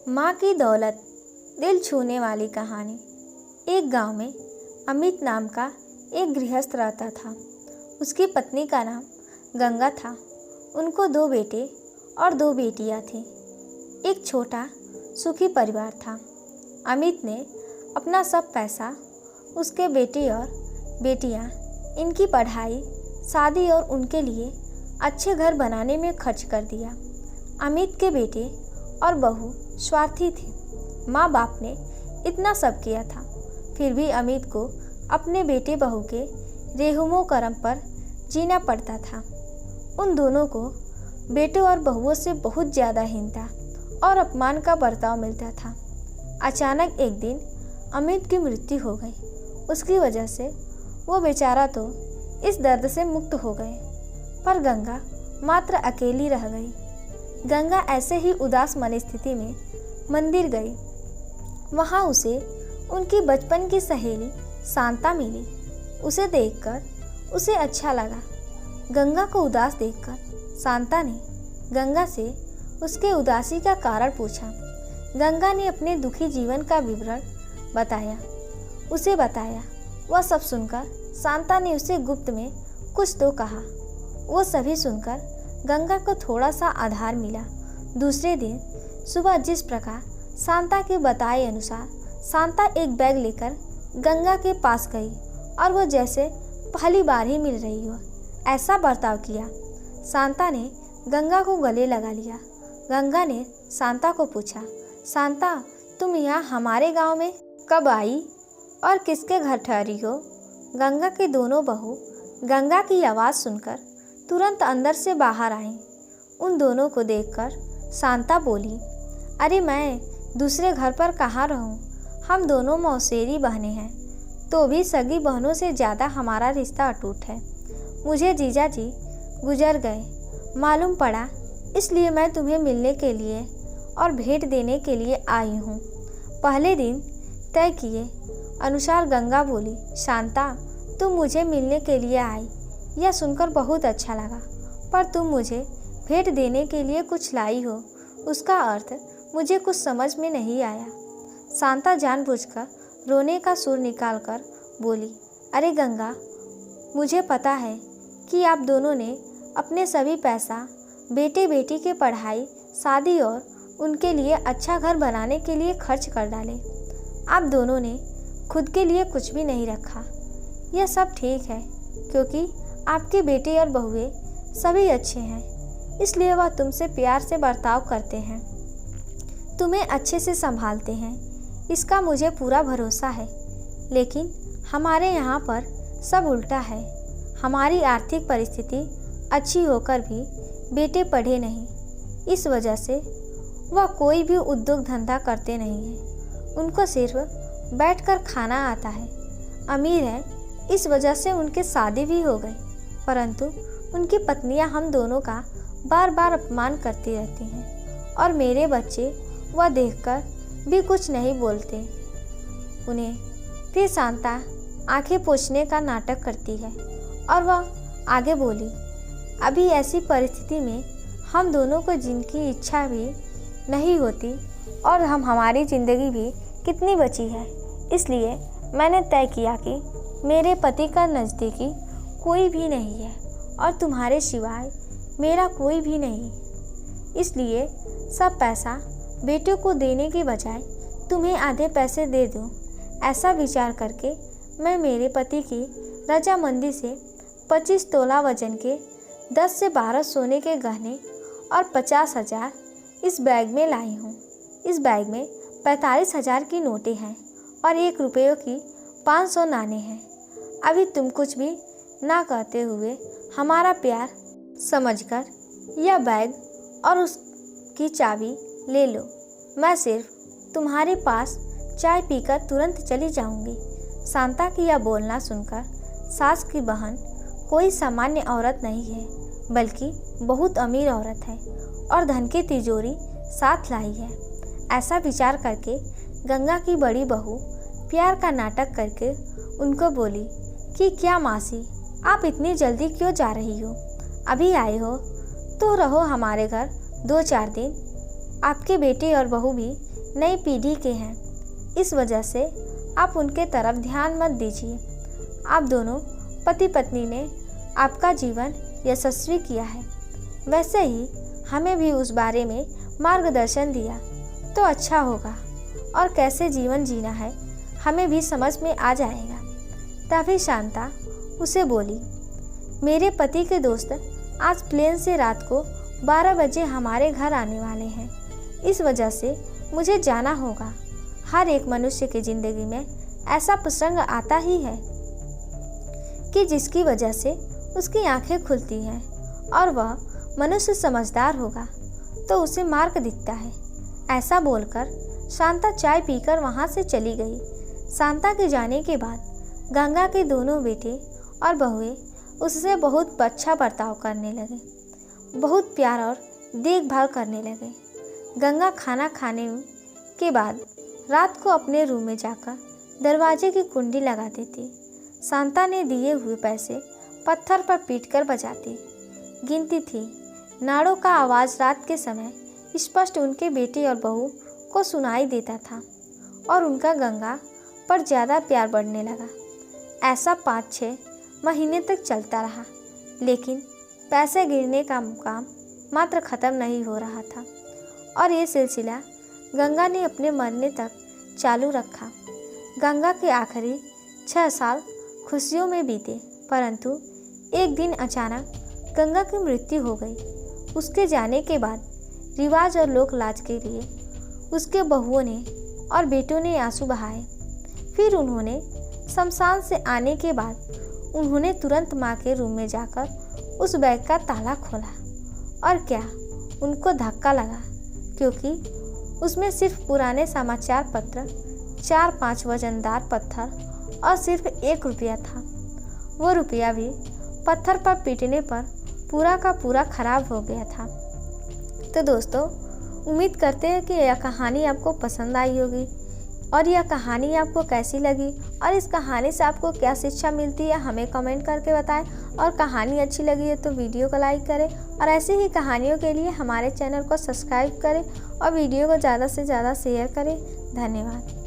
माँ की दौलत, दिल छूने वाली कहानी। एक गांव में अमित नाम का एक गृहस्थ रहता था। उसकी पत्नी का नाम गंगा था। उनको 2 बेटे और 2 बेटियां थीं। एक छोटा सुखी परिवार था। अमित ने अपना सब पैसा उसके बेटे और बेटियां, इनकी पढ़ाई, शादी और उनके लिए अच्छे घर बनाने में खर्च कर दिया। अमित के बेटे और बहू स्वार्थी थे। माँ बाप ने इतना सब किया था, फिर भी अमित को अपने बेटे बहू के रेहुमो कर्म पर जीना पड़ता था। उन दोनों को बेटों और बहुओं से बहुत ज़्यादा हीनता और अपमान का बर्ताव मिलता था। अचानक एक दिन अमित की मृत्यु हो गई। उसकी वजह से वो बेचारा तो इस दर्द से मुक्त हो गए, पर गंगा मात्र अकेली रह गई। गंगा ऐसे ही उदास मन स्थिति में मंदिर गई। वहाँ उसे उनकी बचपन की सहेली शांता मिली। उसे देखकर उसे अच्छा लगा। गंगा को उदास देखकर शांता ने गंगा से उसके उदासी का कारण पूछा। गंगा ने अपने दुखी जीवन का विवरण उसे बताया। वह सब सुनकर शांता ने उसे गुप्त में कुछ तो कहा। वो सभी सुनकर गंगा को थोड़ा सा आधार मिला। दूसरे दिन सुबह जिस प्रकार शांता के बताए अनुसार शांता एक बैग लेकर गंगा के पास गई और वह जैसे पहली बार ही मिल रही हो ऐसा बर्ताव किया। शांता ने गंगा को गले लगा लिया। गंगा ने शांता को पूछा, शांता, तुम यहाँ हमारे गांव में कब आई और किसके घर ठहरी हो? गंगा की दोनों बहू गंगा की आवाज़ सुनकर तुरंत अंदर से बाहर आईं। उन दोनों को देखकर शांता बोली, अरे मैं दूसरे घर पर कहाँ रहूँ? हम दोनों मौसेरी बहनें हैं, तो भी सगी बहनों से ज़्यादा हमारा रिश्ता अटूट है। मुझे जीजा जी गुजर गए मालूम पड़ा, इसलिए मैं तुम्हें मिलने के लिए और भेंट देने के लिए आई हूँ। पहले दिन तय किए अनुसार गंगा बोली, शांता, तुम मुझे मिलने के लिए आई, यह सुनकर बहुत अच्छा लगा, पर तुम मुझे भेंट देने के लिए कुछ लाई हो, उसका अर्थ मुझे कुछ समझ में नहीं आया। शांता जानबूझकर रोने का सुर निकालकर बोली, अरे गंगा, मुझे पता है कि आप दोनों ने अपने सभी पैसा बेटे बेटी के पढ़ाई, शादी और उनके लिए अच्छा घर बनाने के लिए खर्च कर डाले। आप दोनों ने खुद के लिए कुछ भी नहीं रखा। यह सब ठीक है, क्योंकि आपके बेटे और बहुएं सभी अच्छे हैं, इसलिए वह तुमसे प्यार से बर्ताव करते हैं, तुम्हें अच्छे से संभालते हैं, इसका मुझे पूरा भरोसा है। लेकिन हमारे यहाँ पर सब उल्टा है। हमारी आर्थिक परिस्थिति अच्छी होकर भी बेटे पढ़े नहीं, इस वजह से वह कोई भी उद्योग धंधा करते नहीं हैं। उनको सिर्फ बैठकर खाना आता है। अमीर है, इस वजह से उनके शादी भी हो गई, परंतु उनकी पत्नियां हम दोनों का बार बार अपमान करती रहती हैं और मेरे बच्चे वह देखकर भी कुछ नहीं बोलते उन्हें। फिर शांता आंखें पोंछने का नाटक करती है और वह आगे बोली, अभी ऐसी परिस्थिति में हम दोनों को जिनकी इच्छा भी नहीं होती और हमारी ज़िंदगी भी कितनी बची है, इसलिए मैंने तय किया कि मेरे पति का नज़दीकी कोई भी नहीं है और तुम्हारे सिवाय मेरा कोई भी नहीं, इसलिए सब पैसा बेटों को देने के बजाय तुम्हें आधे पैसे दे दूं। ऐसा विचार करके मैं मेरे पति की रजामंदी से 25 तोला वजन के 10 से 12 सोने के गहने और 50,000 इस बैग में लाई हूँ। इस बैग में 45,000 की नोटें हैं और 1 रुपये की 500 नाणे हैं। अभी तुम कुछ भी ना कहते हुए हमारा प्यार समझकर यह बैग और उसकी चाबी ले लो। मैं सिर्फ तुम्हारे पास चाय पीकर तुरंत चली जाऊंगी। शांता की यह बोलना सुनकर सास की बहन कोई सामान्य औरत नहीं है, बल्कि बहुत अमीर औरत है और धन की तिजोरी साथ लाई है। ऐसा विचार करके गंगा की बड़ी बहू प्यार का नाटक करके उनको बोली कि क्या मासी, आप इतनी जल्दी क्यों जा रही हो? अभी आए हो तो रहो हमारे घर 2-4 दिन। आपके बेटे और बहू भी नई पीढ़ी के हैं, इस वजह से आप उनके तरफ ध्यान मत दीजिए। आप दोनों पति पत्नी ने आपका जीवन यशस्वी किया है, वैसे ही हमें भी उस बारे में मार्गदर्शन दिया तो अच्छा होगा, और कैसे जीवन जीना है हमें भी समझ में आ जाएगा। तभी शांता उसे बोली, मेरे पति के दोस्त आज प्लेन से रात को 12 बजे हमारे घर आने वाले हैं, इस वजह से मुझे जाना होगा। हर एक मनुष्य की ज़िंदगी में ऐसा प्रसंग आता ही है कि जिसकी वजह से उसकी आंखें खुलती हैं और वह मनुष्य समझदार होगा तो उसे मार्ग दिखता है। ऐसा बोलकर शांता चाय पीकर वहाँ से चली गई। शांता के जाने के बाद गंगा के दोनों बेटे और बहुएं उससे बहुत अच्छा बर्ताव करने लगे, बहुत प्यार और देखभाल करने लगे। गंगा खाना खाने के बाद रात को अपने रूम में जाकर दरवाजे की कुंडी लगा देती। शांता ने दिए हुए पैसे पत्थर पर पीटकर बजाती गिनती थी। नाड़ों का आवाज़ रात के समय स्पष्ट उनके बेटे और बहू को सुनाई देता था और उनका गंगा पर ज़्यादा प्यार बढ़ने लगा। ऐसा 5-6 महीने तक चलता रहा, लेकिन पैसे गिरने का काम मात्र ख़त्म नहीं हो रहा था और ये सिलसिला गंगा ने अपने मरने तक चालू रखा। गंगा के आखिरी 6 साल खुशियों में बीते, परंतु एक दिन अचानक गंगा की मृत्यु हो गई। उसके जाने के बाद रिवाज और लोक लाज के लिए उसके बहुओं ने और बेटों ने आंसू बहाए। फिर उन्होंने शमशान से आने के बाद उन्होंने तुरंत माँ के रूम में जाकर उस बैग का ताला खोला और क्या उनको धक्का लगा, क्योंकि उसमें सिर्फ पुराने समाचार पत्र, 4-5 वजनदार पत्थर और सिर्फ 1 रुपया था। वो रुपया भी पत्थर पर पीटने पर पूरा का पूरा खराब हो गया था। तो दोस्तों, उम्मीद करते हैं कि यह कहानी आपको पसंद आई होगी और यह कहानी आपको कैसी लगी और इस कहानी से आपको क्या शिक्षा मिलती है हमें कमेंट करके बताएं। और कहानी अच्छी लगी है तो वीडियो को लाइक करें और ऐसे ही कहानियों के लिए हमारे चैनल को सब्सक्राइब करें और वीडियो को ज़्यादा से ज़्यादा शेयर करें। धन्यवाद।